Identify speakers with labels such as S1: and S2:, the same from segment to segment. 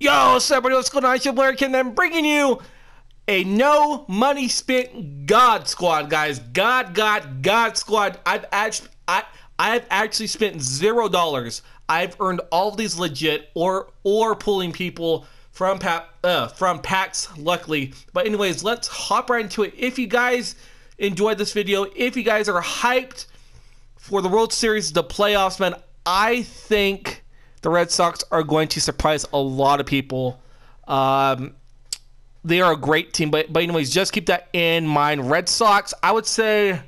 S1: Yo, what's up, everybody? What's going on? It's your Blair King, and I'm bringing you a no money spent God squad, guys. God squad. I've actually spent $0. I've earned all of these legit or pulling people from packs, luckily. But anyways, let's hop right into it. If you guys enjoyed this video, if you guys are hyped for the World Series, the playoffs, man, I think the Red Sox are going to surprise a lot of people. They are a great team, but anyways, just keep that in mind. Red Sox, I would say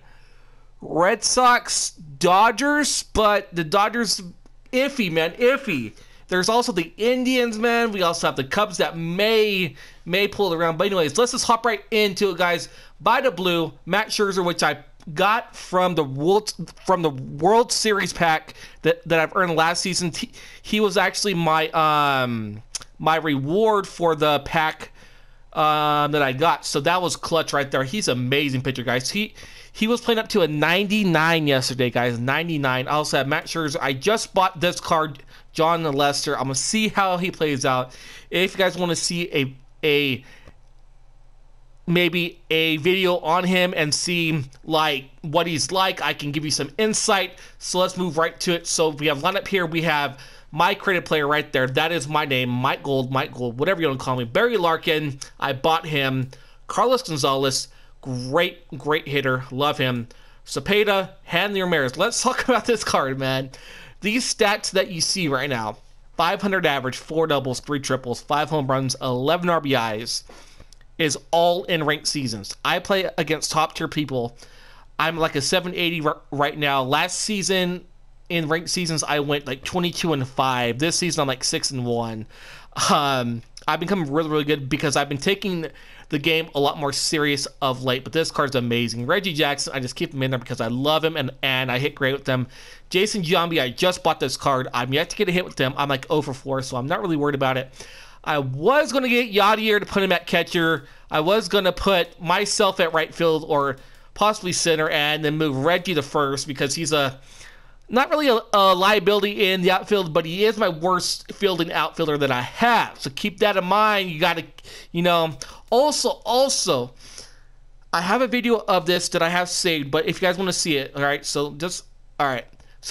S1: Red Sox, Dodgers, but the Dodgers, iffy, man, iffy. There's also the Indians, man. We also have the Cubs that may pull it around. But anyways, let's just hop right into it, guys. By the blue, Matt Scherzer, which I got from the World Series pack that I've earned last season. He was actually my my reward for the pack that I got. So that was clutch right there. He's an amazing pitcher, guys. He was playing up to a 99 yesterday, guys. 99. I also have Matt Scherzer. I just bought this card, John Lester. I'm gonna see how he plays out. If you guys want to see maybe a video on him and see like what he's like, I can give you some insight. So let's move right to it. So we have lineup here. We have my creative player right there. That is my name, Mike Gold, whatever you want to call me. Barry Larkin, I bought him. Carlos Gonzalez, great hitter, love him. Cepeda, Hanley Ramirez. Let's talk about this card, man. These stats that you see right now: 500 average, 4 doubles, 3 triples, 5 home runs, 11 RBIs. Is all in ranked seasons. I play against top tier people. I'm like a 780 right now. Last season in ranked seasons, I went like 22-5. This season, I'm like 6-1. I've become really good because I've been taking the game a lot more serious of late. But this card's amazing. Reggie Jackson, I just keep him in there because I love him and I hit great with them. Jason Giambi, I just bought this card. I'm yet to get a hit with them. I'm like 0 for 4, so I'm not really worried about it. I was going to get Yadier to put him at catcher. I was going to put myself at right field or possibly center and then move Reggie to first because he's not really a liability in the outfield, but he is my worst fielding outfielder that I have. So keep that in mind. You got to, also, I have a video of this that I have saved, but if you guys want to see it, all right, so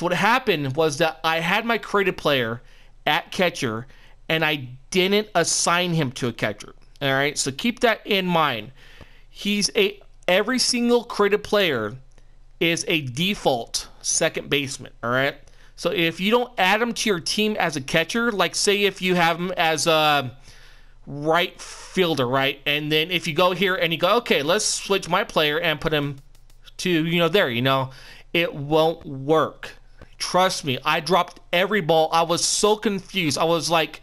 S1: what happened was that I had my creative player at catcher, and I didn't assign him to a catcher. All right, so keep that in mind. Every single creative player is a default second baseman. All right, so if you don't add him to your team as a catcher, like say if you have him as a right fielder, right, and then if you go here and you go, okay, let's switch my player and put him to there, it won't work. Trust me, I dropped every ball. I was so confused. I was like,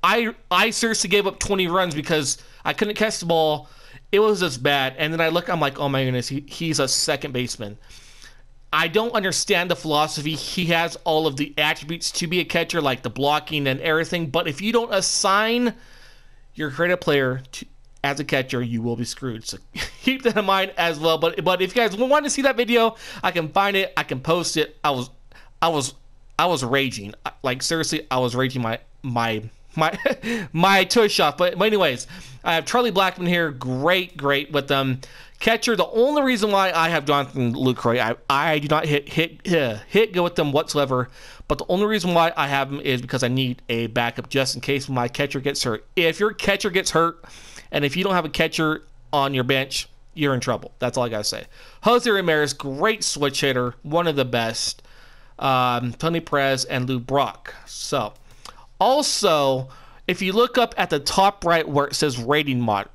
S1: I seriously gave up 20 runs because I couldn't catch the ball. It was just bad. And then I'm like, oh my goodness, he's a second baseman. I don't understand the philosophy. He has all of the attributes to be a catcher, like the blocking and everything. But if you don't assign your creative player as a catcher, you will be screwed. So keep that in mind as well. But if you guys want to see that video, I can find it. I can post it. I was raging. Like seriously, I was raging my tush off. But anyways, I have Charlie Blackmon here. Great with them. Catcher, the only reason why I have Jonathan Lucroy, I do not hit go with them whatsoever. But the only reason why I have him is because I need a backup just in case my catcher gets hurt. If your catcher gets hurt, and if you don't have a catcher on your bench, you're in trouble. That's all I gotta say. Jose Ramirez, great switch hitter, one of the best. Tony Perez and Lou Brock. So also, if you look up at the top right where it says rating mod,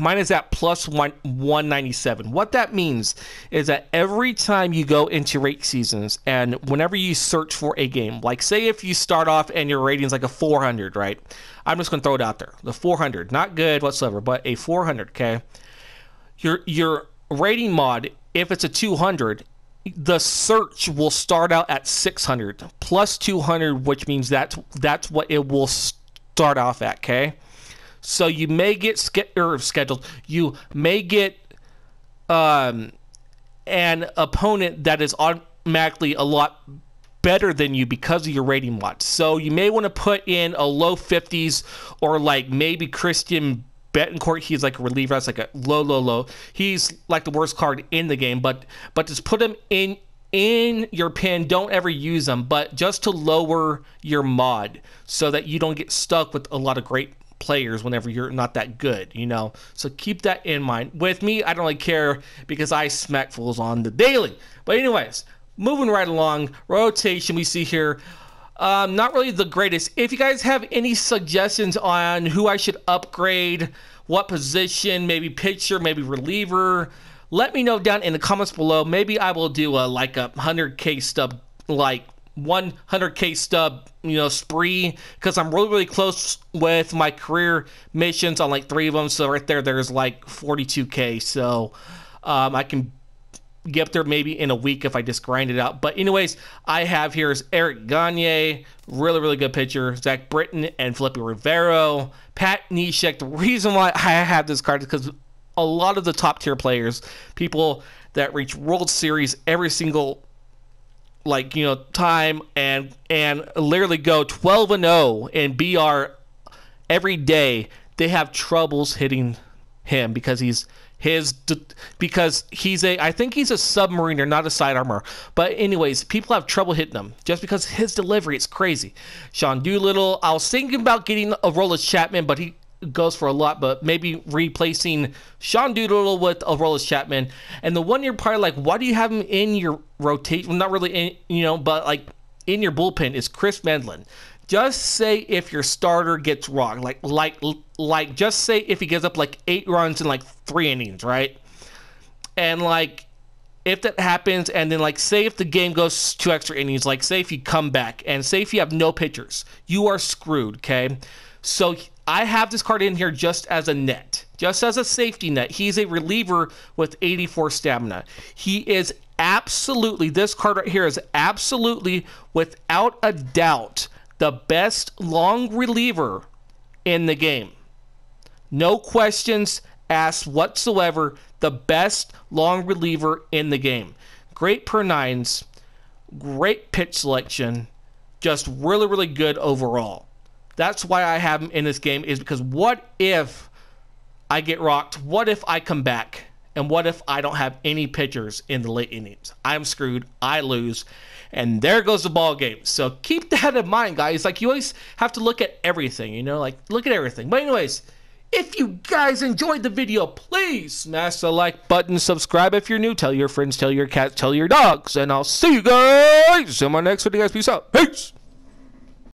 S1: mine is at plus 197. What that means is that every time you go into rate seasons and whenever you search for a game, like say if you start off and your rating is like a 400, right? I'm just going to throw it out there. The 400, not good whatsoever, but a 400, okay? Your rating mod, if it's a 200, the search will start out at 600 plus 200, which means that's what it will start off at, okay? So you may get scheduled. You may get an opponent that is automatically a lot better than you because of your rating watch. So you may want to put in a low 50s, or like maybe Christian Betancourt. He's like a reliever. That's like a low. He's like the worst card in the game, but just put him in your pin. Don't ever use them, but just to lower your mod so that you don't get stuck with a lot of great players whenever you're not that good, you know. So keep that in mind. With me, I don't really care because I smack fools on the daily. But anyways, moving right along, rotation we see here, not really the greatest. If you guys have any suggestions on who I should upgrade, what position, maybe pitcher, maybe reliever, let me know down in the comments below. Maybe I will do a 100k stub, like 100k stub, you know, spree, because I'm really close with my career missions on like 3 of them. So right there's like 42k. So I can get up there maybe in a week if I just grind it out. But anyways, I have here is Eric Gagne, really good pitcher, Zach Britton and Felipe Rivero, Pat Neshek. The reason why I have this card is because a lot of the top tier players, people that reach World Series every single time and literally go 12-0 in BR every day, they have troubles hitting him because he's I think he's a submariner, not a side armor. But anyways, people have trouble hitting him just because his delivery is crazy. Sean Doolittle, I was thinking about getting a Aroldis Chapman, but he goes for a lot, but maybe replacing Sean Doolittle with Aroldis Chapman. And the one you're probably like, why do you have him in your rotation? Well, not really in, you know, but like in your bullpen is Chris Medlin. Just say if your starter gets wrong, like just say if he gives up like 8 runs in like 3 innings, right? And like if that happens, and then like say if the game goes 2 extra innings, like say if you come back and say if you have no pitchers, you are screwed, okay? So I have this card in here just as a net, just as a safety net. He's a reliever with 84 stamina. He is absolutely, this card right here is absolutely, without a doubt, the best long reliever in the game. No questions asked whatsoever. The best long reliever in the game. Great per nines, great pitch selection, just really good overall. That's why I have him in this game, is because what if I get rocked? What if I come back? And what if I don't have any pitchers in the late innings? I'm screwed. I lose. And there goes the ball game. So keep that in mind, guys. Like, you always have to look at everything, you know? Like, look at everything. But anyways, if you guys enjoyed the video, please smash the like button, subscribe if you're new, tell your friends, tell your cats, tell your dogs, and I'll see you guys in my next video, guys. Peace out. Peace.